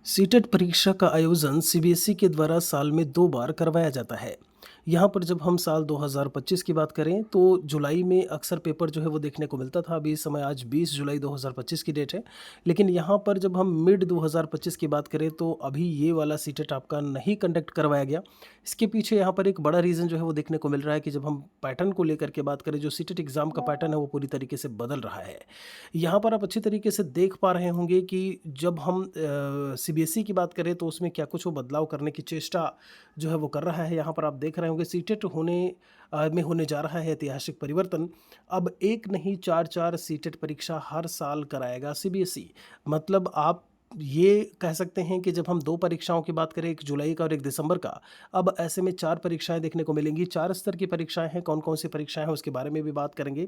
CTET परीक्षा का आयोजन सीबीएसई के द्वारा साल में 2 बार करवाया जाता है। यहाँ पर जब हम साल 2025 की बात करें तो जुलाई में अक्सर पेपर जो है वो देखने को मिलता था। अभी इस समय आज 20 जुलाई 2025 की डेट है। लेकिन यहाँ पर जब हम मिड 2025 की बात करें तो अभी ये वाला सीटेट आपका नहीं कंडक्ट करवाया गया। इसके पीछे यहाँ पर एक बड़ा रीज़न जो है वो देखने को मिल रहा है कि जब हम पैटर्न को लेकर के बात करें, जो सीटेट एग्ज़ाम का पैटर्न है वो पूरी तरीके से बदल रहा है। यहाँ पर आप अच्छी तरीके से देख पा रहे होंगे कि जब हम सीबीएसई की बात करें तो उसमें क्या कुछ वो बदलाव करने की चेष्टा जो है वो कर रहा है। यहाँ पर आप देख रहे होंगे सीटेट में होने जा रहा है ऐतिहासिक परिवर्तन। अब एक नहीं 4-4 सीटेट परीक्षा हर साल कराएगा सीबीएसई। मतलब आप ये कह सकते हैं कि जब हम 2 परीक्षाओं की बात करें, 1 जुलाई का और 1 दिसंबर का, अब ऐसे में 4 परीक्षाएँ देखने को मिलेंगी। 4 स्तर की परीक्षाएँ हैं, कौन-कौन सी परीक्षाएँ हैं उसके बारे में भी बात करेंगे।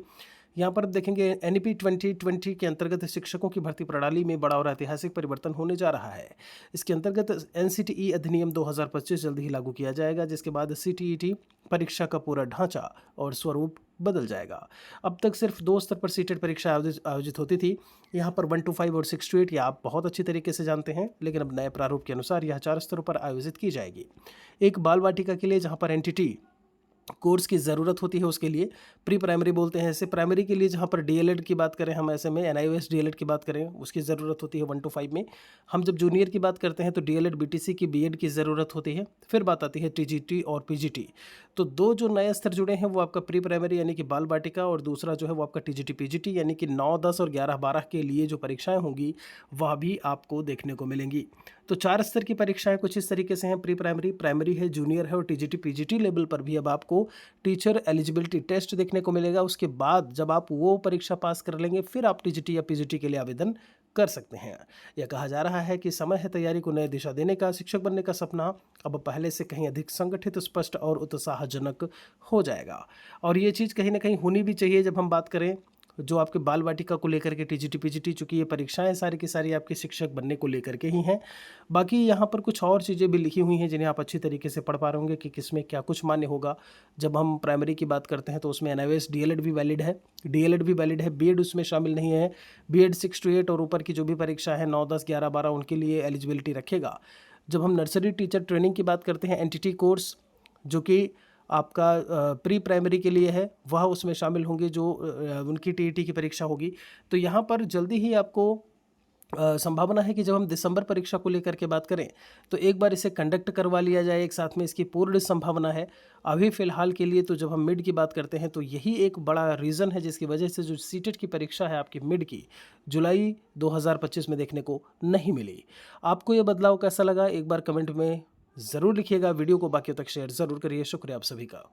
यहाँ पर आप देखेंगे एनईपी 2020 के अंतर्गत शिक्षकों की भर्ती प्रणाली में बड़ा और ऐतिहासिक परिवर्तन होने जा रहा है। इसके अंतर्गत एनसीटीई अधिनियम 2025 जल्द ही लागू किया जाएगा, जिसके बाद सीटीईटी परीक्षा का पूरा ढांचा और स्वरूप बदल जाएगा। अब तक सिर्फ 2 स्तर पर सीटेट परीक्षा आयोजित होती थी। यहाँ पर 1 to 5 और 6 to 8 ये आप बहुत अच्छी तरीके से जानते हैं, लेकिन अब नए प्रारूप के अनुसार यह 4 स्तरों पर आयोजित की जाएगी। एक बाल वाटिका के लिए जहाँ पर एनटीटी कोर्स की ज़रूरत होती है, उसके लिए प्री प्राइमरी बोलते हैं इसे। प्राइमरी के लिए जहाँ पर डीएलएड की बात करें, हम ऐसे में एनआईओएस डीएलएड की बात करें, उसकी ज़रूरत होती है 1 to 5 में। हम जब जूनियर की बात करते हैं तो डीएलएड बीटीसी की बीएड की ज़रूरत होती है। फिर बात आती है टीजीटी और पीजीटी। तो 2 जो नए स्तर जुड़े हैं वो आपका प्री प्राइमरी यानी कि बाल वाटिका, और दूसरा जो है वो आपका टीजीटी पीजीटी यानी कि 9, 10 और 11, 12 के लिए जो परीक्षाएँ होंगी वह भी आपको देखने को मिलेंगी। तो 4 स्तर की परीक्षाएँ कुछ इस तरीके से हैं। प्री प्राइमरी, प्राइमरी है, जूनियर है और टीजीटी पीजीटी लेवल पर भी अब आपको टीचर एलिजिबिलिटी टेस्ट देखने को मिलेगा। उसके बाद जब आप वो परीक्षा पास कर लेंगे फिर आप टीजीटी या पीजीटी के लिए आवेदन कर सकते हैं। यह कहा जा रहा है कि समय है तैयारी को नई दिशा देने का। शिक्षक बनने का सपना अब पहले से कहीं अधिक संगठित, स्पष्ट और उत्साहजनक हो जाएगा। और ये चीज़ कहीं ना कहीं होनी भी चाहिए। जब हम बात करें जो आपके बाल वाटिका को लेकर के टीजीटी पीजीटी, चूँकि ये परीक्षाएं सारी की सारी आपके शिक्षक बनने को लेकर के ही हैं। बाकी यहाँ पर कुछ और चीज़ें भी लिखी हुई हैं जिन्हें आप अच्छी तरीके से पढ़ पा रहे होंगे कि किसमें क्या कुछ मान्य होगा। जब हम प्राइमरी की बात करते हैं तो उसमें एनआईओएस डीएलएड भी वैलिड है, बीएड उसमें शामिल नहीं है। बीएड 6 to 8 और ऊपर की जो भी परीक्षा है 9, 10, 11, 12 उनके लिए एलिजिबिलिटी रखेगा। जब हम नर्सरी टीचर ट्रेनिंग की बात करते हैं, एनटीटी कोर्स जो कि आपका प्री प्राइमरी के लिए है, वह उसमें शामिल होंगे जो उनकी टीईटी की परीक्षा होगी। तो यहाँ पर जल्दी ही आपको संभावना है कि जब हम दिसंबर परीक्षा को लेकर के बात करें तो एक बार इसे कंडक्ट करवा लिया जाए एक साथ में, इसकी पूर्ण संभावना है। अभी फ़िलहाल के लिए तो जब हम मिड की बात करते हैं तो यही एक बड़ा रीज़न है जिसकी वजह से जो सीटेट की परीक्षा है आपकी मिड की, जुलाई 2025 में देखने को नहीं मिली। आपको ये बदलाव कैसा लगा, एक बार कमेंट में ज़रूर लिखिएगा। वीडियो को बाकियों तक शेयर ज़रूर करिए। शुक्रिया आप सभी का।